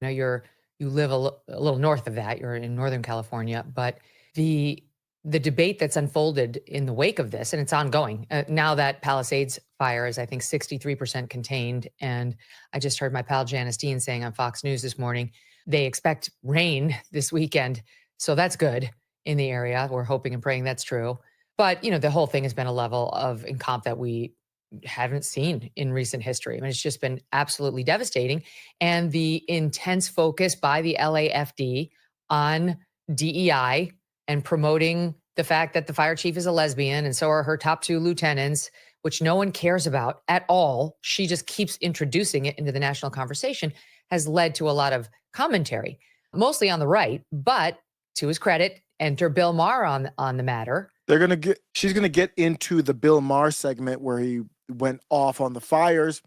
Now you live a little north of that. You're in Northern California, but the the debate that's unfolded in the wake of this, and it's ongoing now that Palisades fire is, I think, 63% contained. And I just heard my pal Janice Dean saying on Fox News this morning they expect rain this weekend, so that's good in the area. We're hoping and praying that's true. But the whole thing has been a level of incomp that we haven't seen in recent history. I mean, it's just been absolutely devastating. And the intense focus by the LAFD on DEI and promoting the fact that the fire chief is a lesbian and so are her top two lieutenants, which no one cares about at all. She just keeps introducing it into the national conversation, has led to a lot of commentary, mostly on the right. But to his credit, enter Bill Maher on the matter. She's gonna get into the Bill Maher segment where he went off on the fires.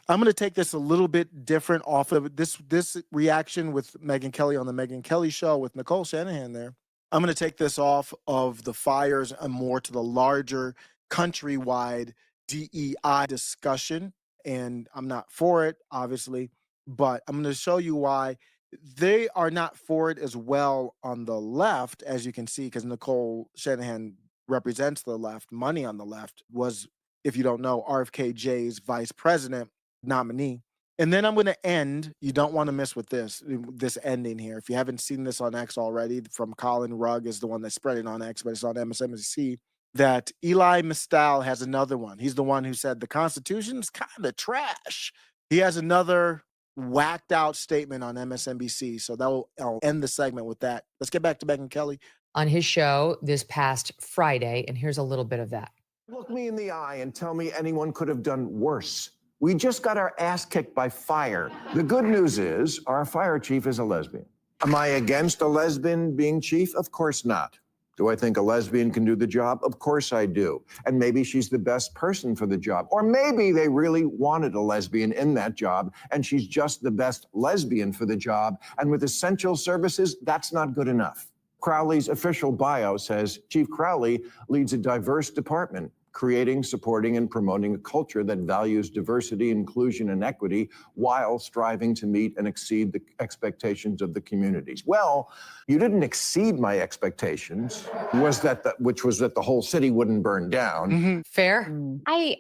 I'm going to take this a little bit different off of this reaction with Megyn Kelly on the Megyn Kelly show with Nicole Shanahan there. I'm going to take this off of the fires and more to the larger countrywide DEI discussion. And I'm not for it, obviously, but I'm going to show you why they are not for it as well on the left, as you can see, because Nicole Shanahan represents the left. Money on the left was, if you don't know, RFKJ's vice president nominee. And then I'm going to end. You don't want to miss with this ending here. If you haven't seen this on X already, from Colin Rugg is the one that spread it on X, but it's on MSNBC, that Eli Mistal has another one. He's the one who said the Constitution's kind of trash. He has another whacked out statement on MSNBC. So I'll end the segment with that. Let's get back to Megyn Kelly. On his show this past Friday, and here's a little bit of that. Look me in the eye and tell me anyone could have done worse. We just got our ass kicked by fire. The good news is our fire chief is a lesbian. Am I against a lesbian being chief? Of course not. Do I think a lesbian can do the job? Of course I do. And maybe she's the best person for the job. Or maybe they really wanted a lesbian in that job and she's just the best lesbian for the job. And with essential services, that's not good enough. Crowley's official bio says Chief Crowley leads a diverse department, creating, supporting, and promoting a culture that values diversity, inclusion, and equity while striving to meet and exceed the expectations of the communities. Well, you didn't exceed my expectations, which was that the whole city wouldn't burn down. Mm-hmm. Fair? I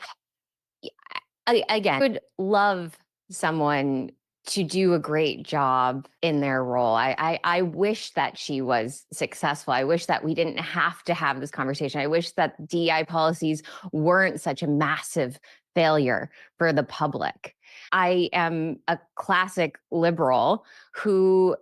again would love someone to do a great job in their role. I wish that she was successful. I wish that we didn't have to have this conversation. I wish that DEI policies weren't such a massive failure for the public. I am a classic liberal who,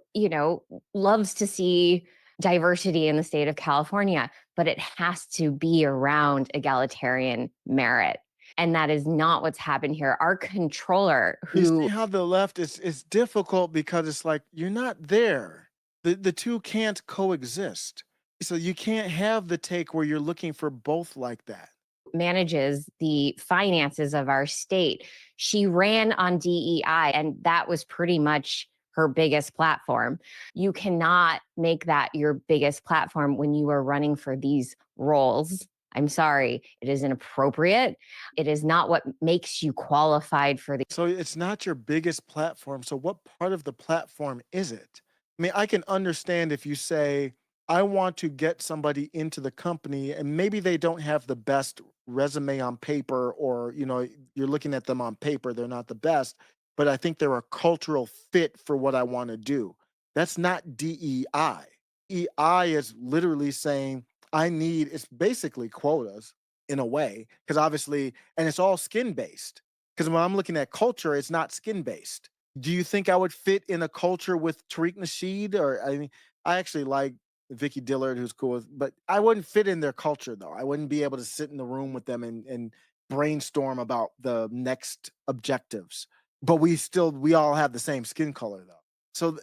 loves to see diversity in the state of California, but it has to be around egalitarian merit. And that is not what's happened here. Our controller, you see how the left is difficult because it's like, you're not there. The two can't coexist. So you can't have the take where you're looking for both like that. Manages the finances of our state. She ran on DEI, and that was pretty much her biggest platform. You cannot make that your biggest platform when you are running for these roles. I'm sorry, it is inappropriate. It is not what makes you qualified for the. So it's not your biggest platform. So what part of the platform is it? I mean, I can understand if you say, I want to get somebody into the company and maybe they don't have the best resume on paper, or, you're looking at them on paper, they're not the best, but I think they're a cultural fit for what I want to do. That's not DEI. DEI is literally saying, it's basically quotas in a way, because obviously, and it's all skin based. Because when I'm looking at culture, it's not skin based. Do you think I would fit in a culture with Tariq Nasheed? Or, I mean, I actually like Vicky Dillard, who's cool, but I wouldn't fit in their culture though. I wouldn't be able to sit in the room with them and brainstorm about the next objectives. But we all have the same skin color though. So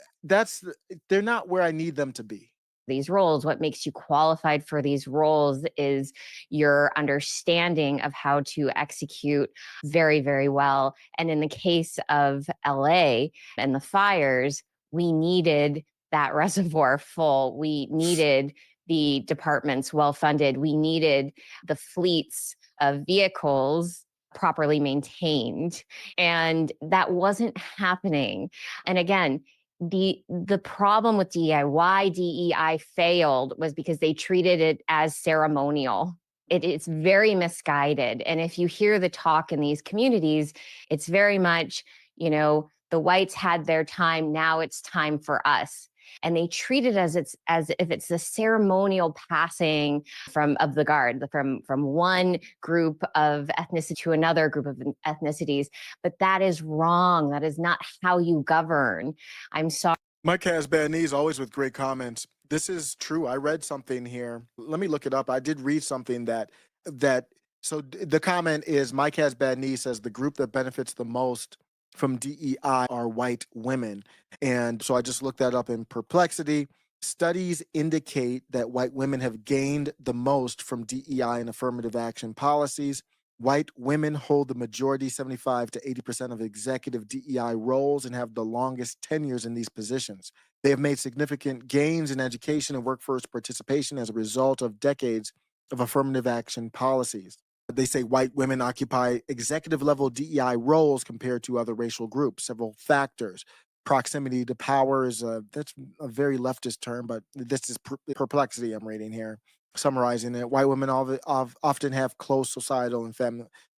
they're not where I need them to be. These roles, what makes you qualified for these roles is your understanding of how to execute very, very well. And in the case of LA and the fires, we needed that reservoir full. We needed the departments well funded. We needed the fleets of vehicles properly maintained. And that wasn't happening. And again, the problem with DEI, why DEI failed, was because they treated it as ceremonial. It's very misguided. And if you hear the talk in these communities, it's very much, the whites had their time, now it's time for us. And they treat it as if it's the ceremonial passing of the guard from one group of ethnicity to another group of ethnicities. But that is wrong. That is not how you govern. I'm sorry. Mike has bad knees, always with great comments. This is true. I read something here. Let me look it up. I did read something the comment is Mike has bad knees says the group that benefits the most from DEI are white women. And so I just looked that up in perplexity. Studies indicate that white women have gained the most from DEI and affirmative action policies. White women hold the majority, 75 to 80% of executive DEI roles, and have the longest tenures in these positions. They have made significant gains in education and workforce participation as a result of decades of affirmative action policies. They say white women occupy executive level DEI roles compared to other racial groups. Several factors. Proximity to power is that's a very leftist term, but this is perplexity I'm reading here. Summarizing it, white women often have close societal and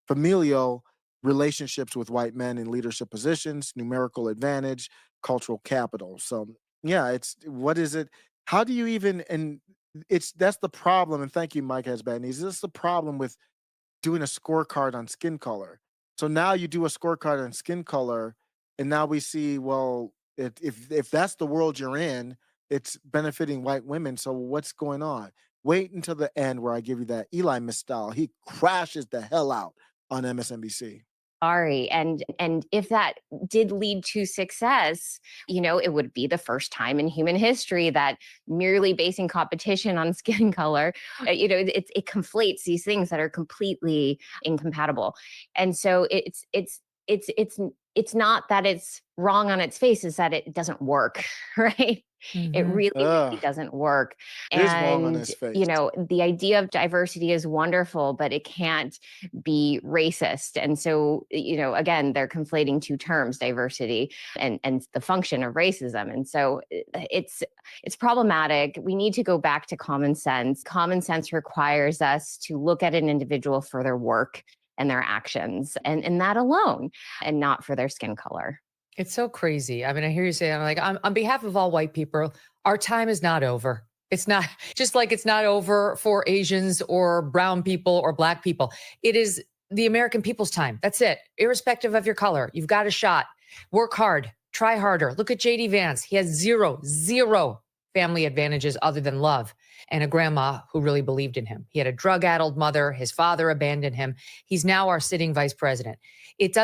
familial relationships with white men in leadership positions, numerical advantage, cultural capital. So yeah, what is it? How do you even, and that's the problem. And thank you, Mike has bad knees. This is the problem with doing a scorecard on skin color. So now you do a scorecard on skin color, and now we see, well, if that's the world you're in, it's benefiting white women. So what's going on? Wait until the end where I give you that Eli Mistal. He crashes the hell out on MSNBC. Sorry. And if that did lead to success, it would be the first time in human history that merely basing competition on skin color, it conflates these things that are completely incompatible. And so it's not that it's wrong on its face, is that it doesn't work, right? It really doesn't work. It is wrong on his face. The idea of diversity is wonderful, but it can't be racist. And so, again, they're conflating two terms, diversity and the function of racism. And so it's problematic. We need to go back to common sense. Common sense requires us to look at an individual for their work and their actions and that alone, and not for their skin color. It's so crazy. I mean, I hear you say, I'm like, on behalf of all white people, our time is not over. It's not, just like it's not over for Asians or brown people or Black people. It is the American people's time. That's it. Irrespective of your color, you've got a shot. Work hard, try harder. Look at JD Vance. He has zero family advantages other than love and a grandma who really believed in him. He had a drug-addled mother. His father abandoned him. He's now our sitting vice president. It's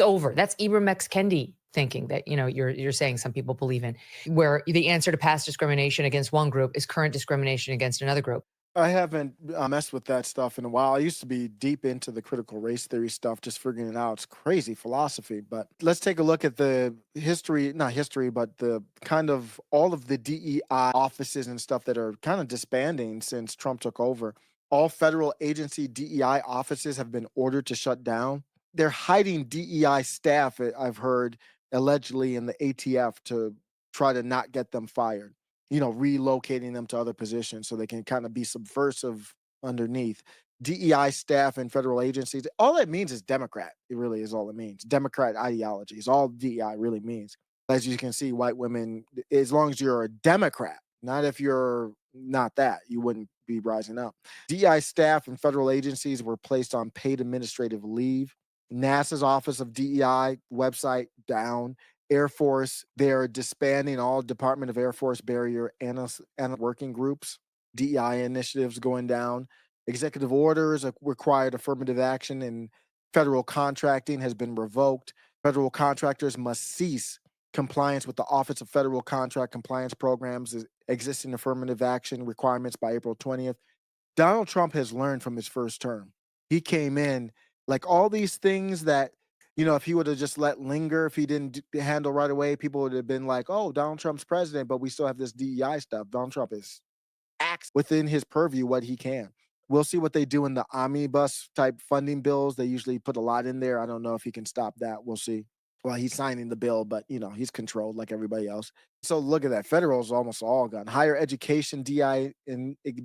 over. That's Ibram X. Kendi thinking that, you're saying some people believe in, where the answer to past discrimination against one group is current discrimination against another group. I haven't messed with that stuff in a while. I used to be deep into the critical race theory stuff, just figuring it out. It's crazy philosophy. But let's take a look at the not history, but the kind of all of the DEI offices and stuff that are kind of disbanding since Trump took over. All federal agency DEI offices have been ordered to shut down. They're hiding DEI staff, I've heard, allegedly in the ATF to try to not get them fired, relocating them to other positions so they can kind of be subversive underneath. DEI staff in federal agencies, all that means is Democrat. It really is all it means. Democrat ideology is all DEI really means. As you can see, white women, as long as you're a Democrat, not if you're not that, you wouldn't be rising up. DEI staff in federal agencies were placed on paid administrative leave. NASA's Office of DEI website down. Air Force, they're disbanding all Department of Air Force barrier and working groups. DEI initiatives going down. Executive orders required affirmative action in federal contracting has been revoked. Federal contractors must cease compliance with the Office of Federal Contract Compliance Programs' existing affirmative action requirements by April 20th. Donald Trump has learned from his first term. He came in like all these things that, if he would have just let linger, if he didn't handle right away, people would have been like, oh, Donald Trump's president, but we still have this DEI stuff. Donald Trump is acts within his purview what he can. We'll see what they do in the omnibus type funding bills. They usually put a lot in there. I don't know if he can stop that. We'll see. Well, he's signing the bill, but he's controlled like everybody else. So look at that. Federal's almost all gone. Higher education DI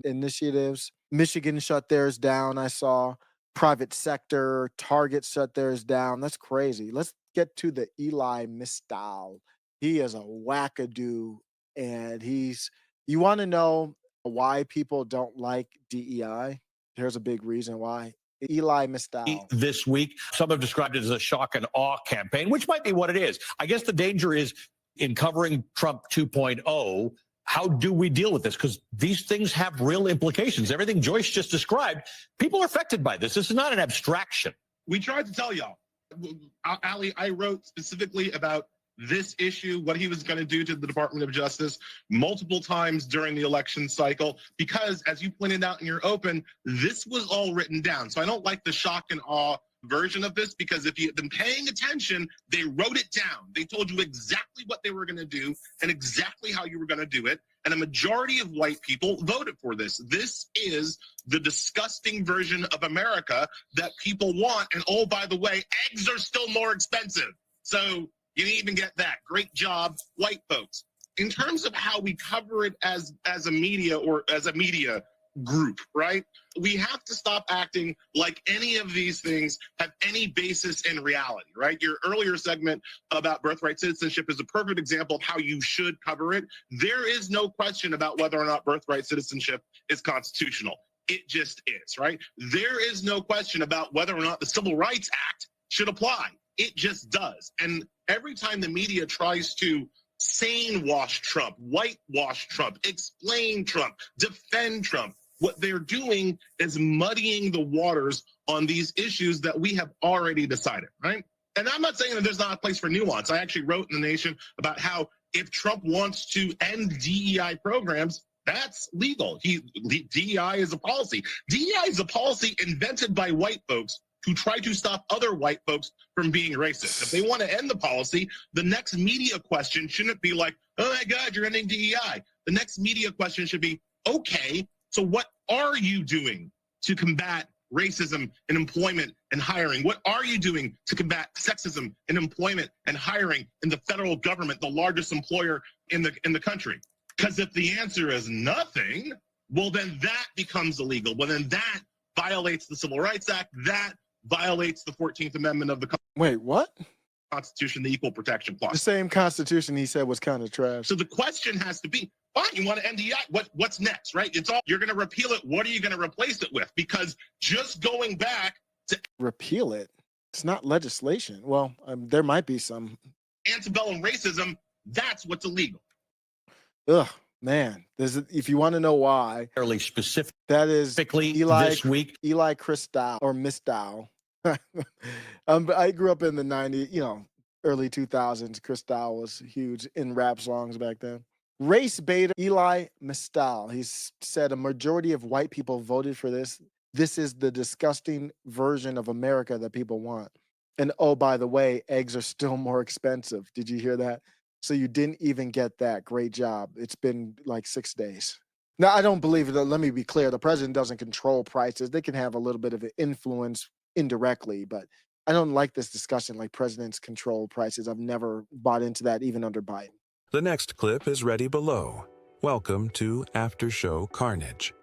initiatives. Michigan shut theirs down. I saw private sector. Target shut theirs down. That's crazy. Let's get to the Eli Mistal. He is a wackadoo, and you want to know why people don't like DEI? Here's a big reason why. Eli Mistal. This week, some have described it as a shock and awe campaign, which might be what it is. I guess the danger is in covering Trump 2.0. How do we deal with this? Because these things have real implications. Everything Joyce just described, people are affected by this. This is not an abstraction. We tried to tell y'all. Ali, I wrote specifically about this issue, what he was going to do to the Department of Justice multiple times during the election cycle, because as you pointed out in your open, this was all written down. So I don't like the shock and awe version of this, because if you've been paying attention, they wrote it down. They told you exactly what they were going to do and exactly how you were going to do it. And a majority of white people voted for this. This is the disgusting version of America that people want. And oh, by the way, eggs are still more expensive. So you didn't even get that. Great job, white folks. In terms of how we cover it as a media or as a media group, right? We have to stop acting like any of these things have any basis in reality, right? Your earlier segment about birthright citizenship is a perfect example of how you should cover it. There is no question about whether or not birthright citizenship is constitutional. It just is, right? There is no question about whether or not the Civil Rights Act should apply. It just does. And every time the media tries to sane wash Trump, whitewash Trump, explain Trump, defend Trump, what they're doing is muddying the waters on these issues that we have already decided, right? And I'm not saying that there's not a place for nuance. I actually wrote in The Nation about how if Trump wants to end DEI programs, that's legal. DEI is a policy. DEI is a policy invented by white folks who try to stop other white folks from being racist. If they want to end the policy, the next media question shouldn't be like, oh my God, you're ending DEI. The next media question should be, okay, so what are you doing to combat racism in employment and hiring? What are you doing to combat sexism in employment and hiring in the federal government, the largest employer in the country? Because if the answer is nothing, well, then that becomes illegal. Well, then that violates the Civil Rights Act. That violates the 14th Amendment of the Wait, what? Constitution, the Equal Protection Clause. The same Constitution he said was kind of trash. So the question has to be, fine, you want to end DEI, what's next, right? It's all, you're going to repeal it. What are you going to replace it with? Because just going back to repeal it, it's not legislation. Well, there might be some antebellum racism, that's what's illegal. Ugh, man. If you want to know why, Fairly specific. that is Eli This week. Eli Christow or Mistal. I grew up in the 90s, early 2000s. Christow was huge in rap songs back then. Race beta Eli Mistal. He said a majority of white people voted for this. This is the disgusting version of America that people want. And oh, by the way, eggs are still more expensive. Did you hear that? So you didn't even get that. Great job. It's been like 6 days. Now, I don't believe it. Let me be clear. The president doesn't control prices. They can have a little bit of an influence indirectly, but I don't like this discussion like presidents control prices. I've never bought into that, even under Biden. The next clip is ready below. Welcome to After Show Carnage.